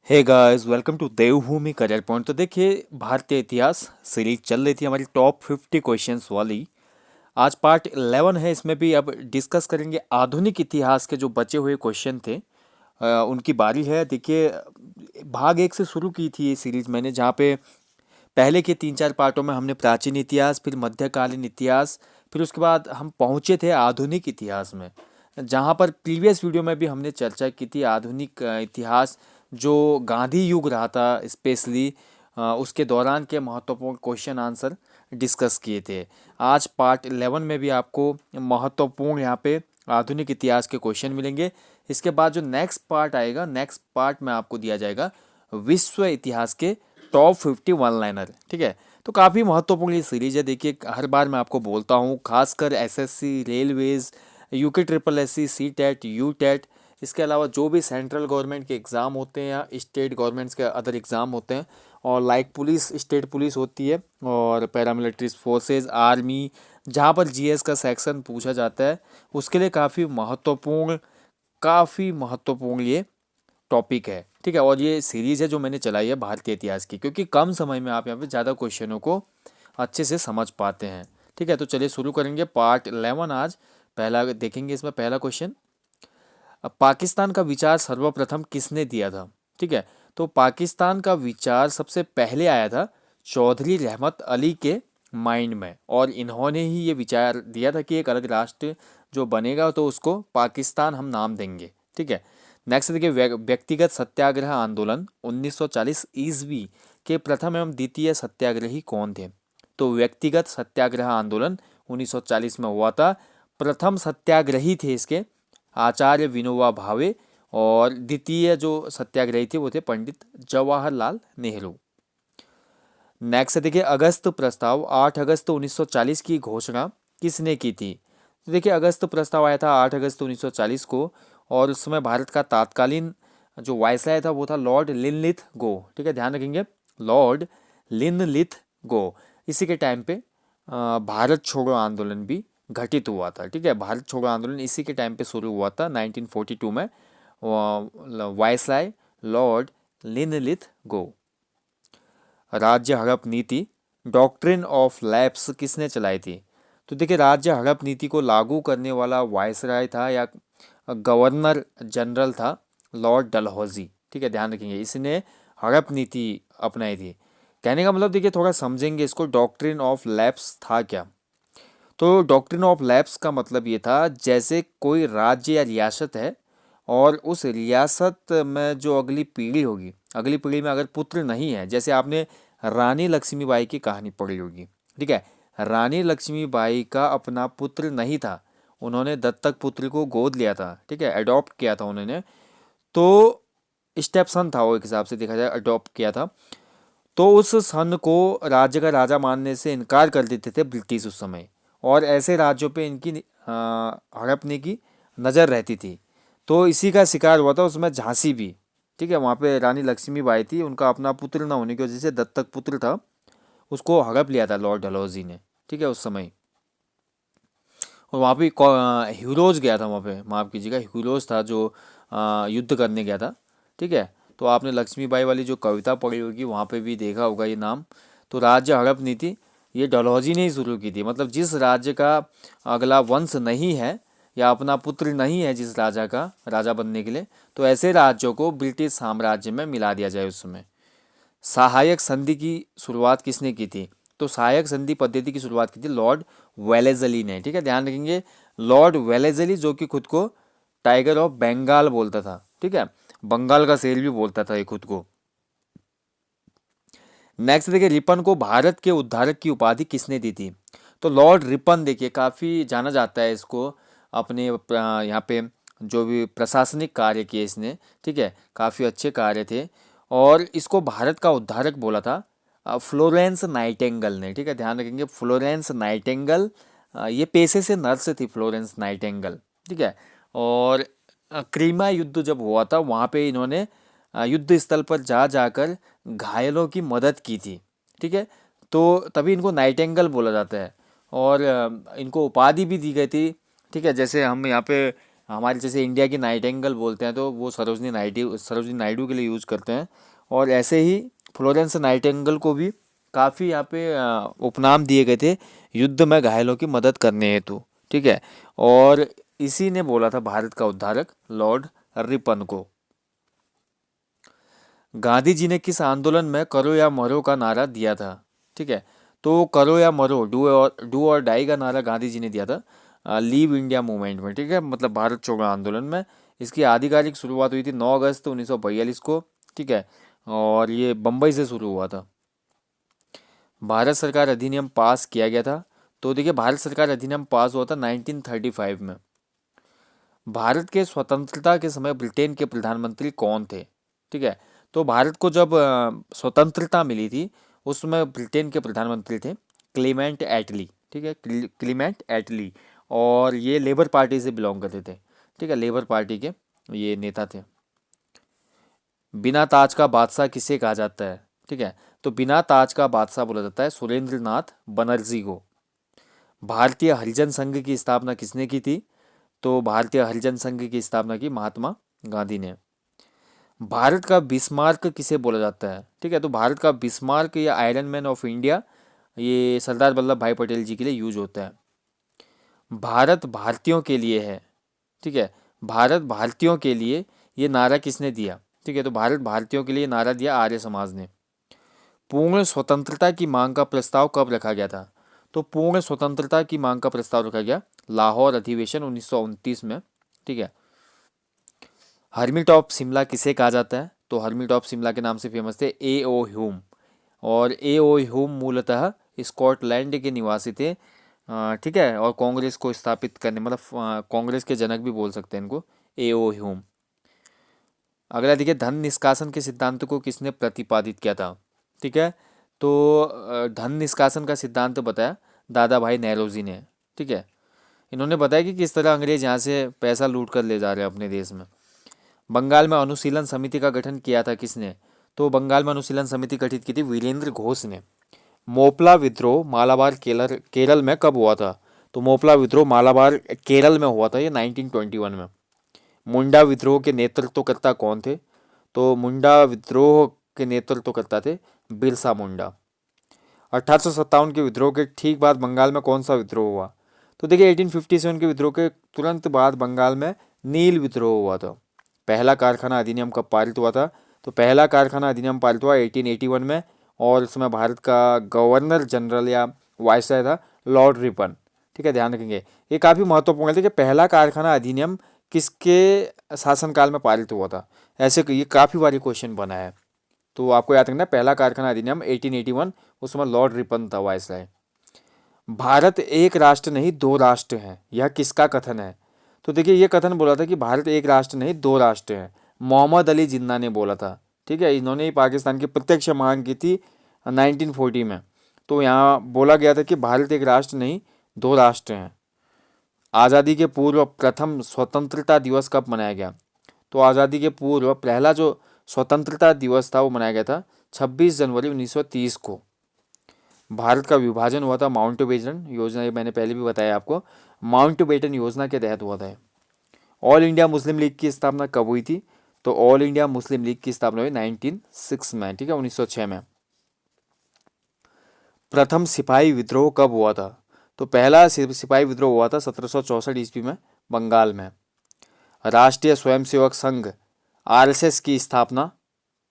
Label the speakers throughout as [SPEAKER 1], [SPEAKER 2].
[SPEAKER 1] Hey guys, welcome to Devbhoomi career point. तो देखिए, भारतीय इतिहास सीरीज चल रही थी हमारी टॉप 50 क्वेश्चंस वाली। आज पार्ट 11 है। इसमें भी अब डिस्कस करेंगे आधुनिक इतिहास के जो बचे हुए क्वेश्चन थे। उनकी बारी है। देखिए, भाग एक से शुरू की थी ये सीरीज मैंने, जहाँ पे पहले के 3-4 पार्टों में हमने प्राचीन इतिहास, फिर मध्यकालीन इतिहास, फिर उसके बाद हम पहुँचे थे आधुनिक इतिहास में, जहाँ पर प्रीवियस वीडियो में भी हमने चर्चा की थी आधुनिक इतिहास जो गांधी युग रहा था स्पेशली, उसके दौरान के महत्वपूर्ण क्वेश्चन आंसर डिस्कस किए थे। आज पार्ट 11 में भी आपको महत्वपूर्ण यहाँ पे आधुनिक इतिहास के क्वेश्चन मिलेंगे। इसके बाद जो नेक्स्ट पार्ट आएगा, नेक्स्ट पार्ट में आपको दिया जाएगा विश्व इतिहास के टॉप 50 वन लाइनर। ठीक है, तो काफ़ी महत्वपूर्ण ये सीरीज है। देखिए, हर बार मैं आपको बोलता हूँ, खासकर SSC, railways, UK triple SC, C TET, U TET, इसके अलावा जो भी सेंट्रल गवर्नमेंट के एग्ज़ाम होते हैं या स्टेट गवर्नमेंट्स के अदर एग्ज़ाम होते हैं, और लाइक पुलिस, स्टेट पुलिस होती है, और पैरामिलिट्री फोर्सेस, आर्मी, जहाँ पर जीएस का सेक्शन पूछा जाता है, उसके लिए काफ़ी महत्वपूर्ण ये टॉपिक है। ठीक है, और ये सीरीज़ है जो मैंने चलाई है भारतीय इतिहास की, क्योंकि कम समय में आप यहाँ पे ज़्यादा क्वेश्चनों को अच्छे से समझ पाते हैं। ठीक है, तो चलिए शुरू करेंगे पार्ट 11 आज। पहला देखेंगे, इसमें पहला क्वेश्चन, अब पाकिस्तान का विचार सर्वप्रथम किसने दिया था? ठीक है, तो पाकिस्तान का विचार सबसे पहले आया था चौधरी रहमत अली के माइंड में, और इन्होंने ही ये विचार दिया था कि एक अलग राष्ट्र जो बनेगा तो उसको पाकिस्तान हम नाम देंगे। ठीक है, नेक्स्ट देखिए, व्यक्तिगत सत्याग्रह आंदोलन 1940 ईस्वी के प्रथम एवं द्वितीय सत्याग्रही कौन थे? तो व्यक्तिगत सत्याग्रह आंदोलन 1940 में हुआ था। प्रथम सत्याग्रही थे इसके आचार्य विनोबा भावे, और द्वितीय जो सत्याग्रही थे वो थे पंडित जवाहरलाल नेहरू। नेक्स्ट देखिए, अगस्त प्रस्ताव 8 अगस्त 1940 की घोषणा किसने की थी? तो देखिए, अगस्त प्रस्ताव आया था 8 अगस्त 1940 को, और उस समय भारत का तात्कालीन जो वायसराय था वो था लॉर्ड लिनलिथ गो। ठीक है, ध्यान रखेंगे, लॉर्ड लिनलिथ गो। इसी के टाइम पे भारत छोड़ो आंदोलन भी घटित हुआ था। ठीक है, भारत छोड़ो आंदोलन इसी के टाइम पे शुरू हुआ था 1942 में। वायसराय लॉर्ड लिनलिथ गो। राज्य हड़प नीति, डॉक्ट्रिन ऑफ लैप्स किसने चलाई थी? तो देखिए, राज्य हड़प नीति को लागू करने वाला वायसराय था या गवर्नर जनरल था लॉर्ड डलहौजी। ठीक है, ध्यान रखेंगे, इसने हड़प नीति अपनाई थी। कहने का मतलब देखिए, थोड़ा समझेंगे इसको, डॉक्ट्रिन ऑफ लैप्स था क्या? तो डॉक्ट्रिन ऑफ लैप्स का मतलब ये था, जैसे कोई राज्य या रियासत है, और उस रियासत में जो अगली पीढ़ी होगी, अगली पीढ़ी में अगर पुत्र नहीं है, जैसे आपने रानी लक्ष्मीबाई की कहानी पढ़ी होगी। ठीक है, रानी लक्ष्मीबाई का अपना पुत्र नहीं था, उन्होंने दत्तक पुत्र को गोद लिया था। ठीक है, अडॉप्ट किया था उन्होंने, तो स्टेप सन था वो, एक हिसाब से देखा जाए अडॉप्ट किया था। तो उस सन को राज्य का राजा मानने से इनकार कर देते थे ब्रिटिश उस समय, और ऐसे राज्यों पे इनकी हड़पने की नज़र रहती थी। तो इसी का शिकार हुआ था उसमें झांसी भी। ठीक है, वहाँ पे रानी लक्ष्मीबाई थी, उनका अपना पुत्र ना होने की वजह से दत्तक पुत्र था, उसको हड़प लिया था लॉर्ड डलहौजी ने। ठीक है, उस समय, और वहाँ पे हीरोज गया था, वहाँ पे माफ़ कीजिएगा, हीरोज था जो युद्ध करने गया था। ठीक है, तो आपने लक्ष्मीबाई वाली जो कविता पढ़ी होगी वहाँ पे भी देखा होगा ये नाम। तो राज्य हड़प नीति ये डलहौजी ने ही शुरू की थी। मतलब जिस राज्य का अगला वंश नहीं है या अपना पुत्र नहीं है जिस राजा का राजा बनने के लिए, तो ऐसे राज्यों को ब्रिटिश साम्राज्य में मिला दिया जाए उस समय। सहायक संधि की शुरुआत किसने की थी? तो सहायक संधि पद्धति की शुरुआत की थी लॉर्ड वेलेजली ने। ठीक है, ध्यान रखेंगे, लॉर्ड वेलेजली, जो कि खुद को टाइगर ऑफ बंगाल बोलता था। ठीक है, बंगाल का शेर भी बोलता था ये खुद को। नेक्स्ट देखिए, रिपन को भारत के उद्धारक की उपाधि किसने दी थी? तो लॉर्ड रिपन, देखिए काफ़ी जाना जाता है इसको, अपने यहाँ पे जो भी प्रशासनिक कार्य किए इसने। ठीक है, काफ़ी अच्छे कार्य थे, और इसको भारत का उद्धारक बोला था फ्लोरेंस नाइटेंगल ने। ठीक है, ध्यान रखेंगे, फ्लोरेंस नाइटेंगल, ये पेशे से नर्स थी फ्लोरेंस नाइटेंगल। ठीक है, और क्रीमा युद्ध जब हुआ था वहाँ पे इन्होंने युद्ध स्थल पर जा जाकर घायलों की मदद की थी। ठीक है, तो तभी इनको नाइटेंगल बोला जाता है, और इनको उपाधि भी दी गई थी। ठीक है, जैसे हम यहाँ पे हमारे जैसे इंडिया की नाइटिंगेल बोलते हैं तो वो सरोजनी नायडू के लिए यूज़ करते हैं। और ऐसे ही फ्लोरेंस नाइटिंगेल को भी काफ़ी यहाँ पे उपनाम दिए गए थे युद्ध में घायलों की मदद करने हेतु। ठीक है। और इसी ने बोला था भारत का उद्धारक लॉर्ड रिपन को। गांधी जी ने किस आंदोलन में करो या मरो का नारा दिया था? ठीक है। तो करो या मरो, डू और डाई का नारा गांधी जी ने दिया था लीव इंडिया मूवमेंट में। ठीक है, मतलब भारत छोड़ो आंदोलन में। इसकी आधिकारिक शुरुआत हुई थी 9 अगस्त 1942 को। ठीक है। और ये बम्बई से शुरू हुआ था। भारत सरकार अधिनियम पास किया गया था। तो देखिए, भारत सरकार अधिनियम पास हुआ था 1935 में। भारत के स्वतंत्रता के समय ब्रिटेन के प्रधानमंत्री कौन थे? ठीक है। तो भारत को जब स्वतंत्रता मिली थी उस समय ब्रिटेन के प्रधानमंत्री थे क्लीमेंट एटली। ठीक है, क्लीमेंट एटली। और ये लेबर पार्टी से बिलोंग करते थे। ठीक है, लेबर पार्टी के ये नेता थे। बिना ताज का बादशाह किसे कहा जाता है? ठीक है। तो बिना ताज का बादशाह बोला जाता है सुरेंद्र नाथ बनर्जी को। भारतीय हरिजन संघ की स्थापना किसने की थी? तो भारतीय हरिजन संघ की स्थापना की महात्मा गांधी ने। भारत का बिस्मार्क किसे बोला जाता है? ठीक है। तो भारत का बिस्मार्क या आयरन मैन ऑफ इंडिया ये सरदार वल्लभ भाई पटेल जी के लिए यूज होता है। भारत भारतीयों के लिए है। ठीक है। भारत भारतीयों के लिए ये नारा किसने दिया? ठीक है। तो भारत भारतीयों के लिए नारा दिया आर्य समाज ने। पूर्ण स्वतंत्रता की मांग का प्रस्ताव कब रखा गया था? तो पूर्ण स्वतंत्रता की मांग का प्रस्ताव रखा गया लाहौर अधिवेशन 1929 में। ठीक है। हर्मिट ऑफ शिमला किसे कहा जाता है? तो हर्मिट ऑफ शिमला के नाम से फेमस थे ए ओ ह्यूम। और ए ओ ह्यूम मूलतः स्कॉटलैंड के निवासी थे। ठीक है। और कांग्रेस को स्थापित करने, मतलब कांग्रेस के जनक भी बोल सकते हैं इनको, ए ओ ह्यूम। अगला देखिए, धन निष्कासन के सिद्धांत को किसने प्रतिपादित किया था? ठीक है। तो धन निष्कासन का सिद्धांत बताया दादा भाई नेहरूजी ने। ठीक है। इन्होंने बताया कि किस तरह अंग्रेज यहाँ से पैसा लूट कर ले जा रहे हैं अपने देश में। बंगाल में अनुशीलन समिति का गठन किया था किसने? तो बंगाल में अनुशीलन समिति गठित की थी वीरेंद्र घोष ने। मोपला विद्रोह मालाबार केरल में कब हुआ था? तो मोपला विद्रोह मालाबार केरल में हुआ था ये 1921 में। मुंडा विद्रोह के नेतृत्वकर्ता कौन थे? तो मुंडा विद्रोह के नेतृत्वकर्ता थे बिरसा मुंडा। 1857 के विद्रोह के ठीक बाद बंगाल में कौन सा विद्रोह हुआ? तो देखिए, 1857 के विद्रोह के तुरंत बाद बंगाल में नील विद्रोह हुआ था। पहला कारखाना अधिनियम कब पारित हुआ था? तो पहला कारखाना अधिनियम पारित हुआ 1881 में। और इसमें भारत का गवर्नर जनरल या वायसराय था लॉर्ड रिपन। ठीक है, ध्यान रखेंगे। ये काफ़ी महत्वपूर्ण है कि पहला कारखाना अधिनियम किसके शासनकाल में पारित हुआ था। ऐसे ये काफ़ी बारी क्वेश्चन बना है, तो आपको याद रखना है पहला कारखाना अधिनियम 1881, उसमें लॉर्ड रिपन था वायसराय। भारत एक राष्ट्र नहीं दो राष्ट्र हैं, यह किसका कथन है? तो देखिए, ये कथन बोला था कि भारत एक राष्ट्र नहीं दो राष्ट्र हैं, मोहम्मद अली जिन्ना ने बोला था। ठीक है, इन्होंने ही पाकिस्तान की प्रत्यक्ष मांग की थी 1940 में। तो यहाँ बोला गया था कि भारत एक राष्ट्र नहीं दो राष्ट्र हैं। आज़ादी के पूर्व प्रथम स्वतंत्रता दिवस कब मनाया गया? तो आज़ादी के पूर्व पहला जो स्वतंत्रता दिवस था वो मनाया गया था 26 जनवरी 1930 को। भारत का विभाजन हुआ था माउंटबेटन योजना, ये मैंने पहले भी बताया आपको, माउंटबेटन योजना के तहत हुआ था। ऑल इंडिया मुस्लिम लीग की स्थापना कब हुई थी? तो ऑल इंडिया मुस्लिम लीग की स्थापना हुई 1906 में। ठीक है, 1906 में। प्रथम सिपाही विद्रोह कब हुआ था? तो पहला सिपाही विद्रोह हुआ था 1764 ईस्वी में बंगाल में। राष्ट्रीय स्वयंसेवक संघ आरएसएस की स्थापना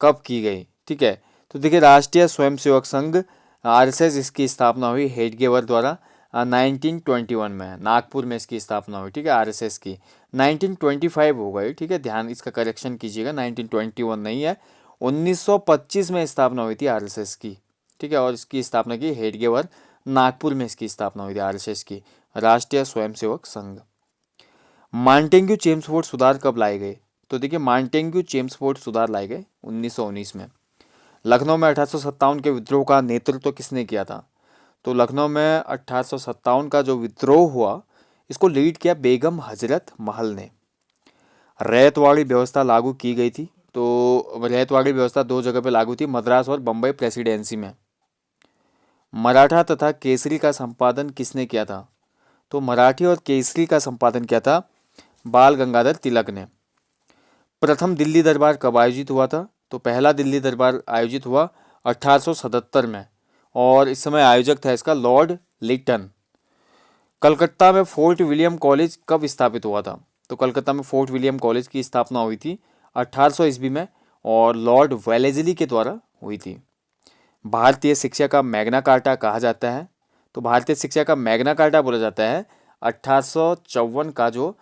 [SPEAKER 1] कब की गई? ठीक है, तो देखिए, राष्ट्रीय स्वयंसेवक संघ आरएसएस इसकी स्थापना हुई हेडगेवर द्वारा 1921 में, नागपुर में इसकी स्थापना हुई। ठीक है, आरएसएस की 1925 हो गई। ठीक है, ध्यान इसका करेक्शन कीजिएगा, 1921 नहीं है, 1925 में स्थापना हुई थी आरएसएस की। ठीक है, और इसकी स्थापना की हेडगेवर, नागपुर में इसकी स्थापना हुई थी आरएसएस की, राष्ट्रीय स्वयंसेवक संघ। मांटेग्यू चेम्सफोर्ड सुधार कब लाए गए? तो देखिए, मांटेग्यू चेम्सफोर्ड सुधार लाए गए 1919 में। लखनऊ में 1857 के विद्रोह का नेतृत्व किसने किया था? तो लखनऊ में 1857 का जो विद्रोह हुआ इसको लीड किया बेगम हजरत महल ने। रैयतवाड़ी व्यवस्था लागू की गई थी। तो रैयतवाड़ी व्यवस्था दो जगह पे लागू थी, मद्रास और बम्बई प्रेसिडेंसी में। मराठा तथा केसरी का संपादन किसने किया था? तो मराठी और केसरी का संपादन किया था बाल गंगाधर तिलक ने। प्रथम दिल्ली दरबार कब आयोजित हुआ था? तो पहला दिल्ली दरबार आयोजित हुआ 1877 में, और इस समय आयोजक था इसका लॉर्ड लिटन। कलकत्ता में फोर्ट विलियम कॉलेज कब स्थापित हुआ था? तो कलकत्ता में फोर्ट विलियम कॉलेज की स्थापना हुई थी 1800 ईस्वी में, और लॉर्ड वेलेस्ली के द्वारा हुई थी। भारतीय शिक्षा का मैग्ना कार्टा कहा जाता है? तो भारतीय शिक्षा का मैग्ना कार्टा बोला जाता है 1854 का जो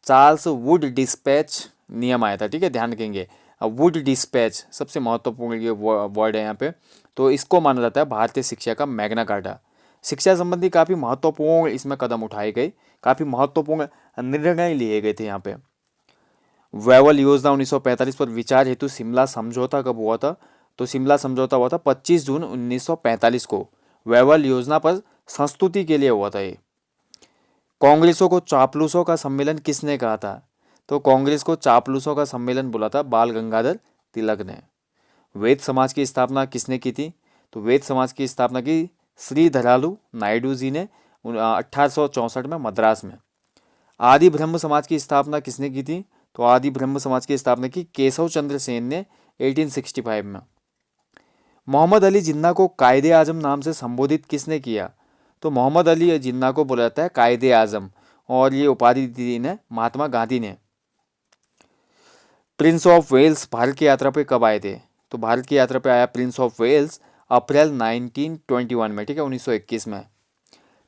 [SPEAKER 1] चार्ल्स वुड डिस्पैच नियम आया था। ठीक है, ध्यान रखेंगे, वुड डिस्पैच सबसे महत्वपूर्ण ये वर्ड है यहाँ पे। तो इसको माना जाता है भारतीय शिक्षा का मैग्ना कार्टा। शिक्षा संबंधी काफ़ी महत्वपूर्ण इसमें कदम उठाए गए, काफ़ी महत्वपूर्ण निर्णय लिए गए थे यहाँ पे। वेवल योजना 1945 पर विचार हेतु शिमला समझौता कब हुआ था? तो शिमला समझौता हुआ था 25 जून 1945 को। वेवल योजना पर संस्तुति के लिए हुआ था ये। कांग्रेसों को चापलूसों का सम्मेलन किसने कहा था? तो कांग्रेस को चापलूसों का सम्मेलन बोला था बाल गंगाधर तिलक ने। वैद समाज की स्थापना किसने की थी? तो वैद समाज की स्थापना की श्रीधरालु नायडू जी ने 1864 में मद्रास में। आदि ब्रह्म समाज की स्थापना किसने की थी? तो आदि ब्रह्म समाज की स्थापना की केशव चंद्र सेन ने 1865 में। मोहम्मद अली जिन्ना को कायदे आजम नाम से संबोधित किसने किया? तो मोहम्मद अली जिन्ना को बोला जाता है कायदे आजम, और ये उपाधि दी ने महात्मा गांधी ने। प्रिंस ऑफ वेल्स भारत की यात्रा पे कब आए थे? तो भारत की यात्रा पे आया प्रिंस ऑफ वेल्स अप्रैल 1921 में। ठीक है, 1921 में।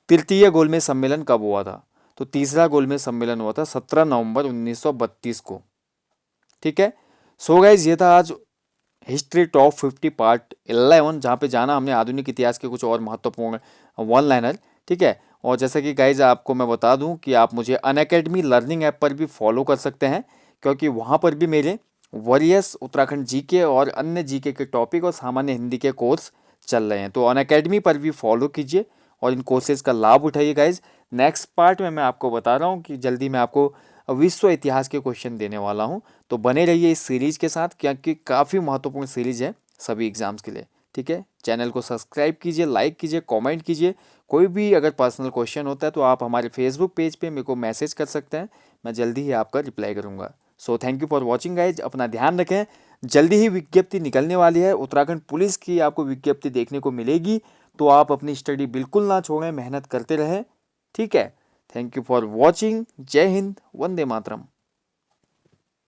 [SPEAKER 1] तृतीय गोलमेज सम्मेलन कब हुआ था? तो तीसरा गोलमेज सम्मेलन हुआ था 17 नवंबर 1932 को। ठीक है, सो गाइज ये था आज हिस्ट्री टॉप 50 पार्ट 11, जहाँ पे जाना हमने आधुनिक इतिहास के कुछ और महत्वपूर्ण वन लाइनर। ठीक है, और जैसा कि गाइज आपको मैं बता दूं कि आप मुझे अनअकैडमी लर्निंग ऐप पर भी फॉलो कर सकते हैं, क्योंकि वहाँ पर भी मेरे वरीयस उत्तराखंड जीके और अन्य जीके के टॉपिक और सामान्य हिंदी के कोर्स चल रहे हैं। तो अनअकैडमी पर भी फॉलो कीजिए और इन कोर्सेज का लाभ उठाइए गाइज। नेक्स्ट पार्ट में मैं आपको बता रहा हूँ कि जल्दी मैं आपको विश्व इतिहास के क्वेश्चन देने वाला हूँ, तो बने रहिए इस सीरीज के साथ, क्योंकि काफ़ी महत्वपूर्ण सीरीज है सभी एग्जाम्स के लिए। ठीक है, चैनल को सब्सक्राइब कीजिए, लाइक कीजिए, कमेंट कीजिए। कोई भी अगर पर्सनल क्वेश्चन होता है तो आप हमारे फेसबुक पेज पे मेरे को मैसेज कर सकते हैं, मैं जल्दी ही आपका रिप्लाई करूँगा। So thank you for watching guys, अपना ध्यान रखें। जल्दी ही विज्ञप्ति निकलने वाली है, उत्तराखंड पुलिस की आपको विज्ञप्ति देखने को मिलेगी, तो आप अपनी स्टडी बिल्कुल ना छोड़ें, मेहनत करते रहें। ठीक है, थैंक यू फॉर वॉचिंग। जय हिंद, वंदे मातरम।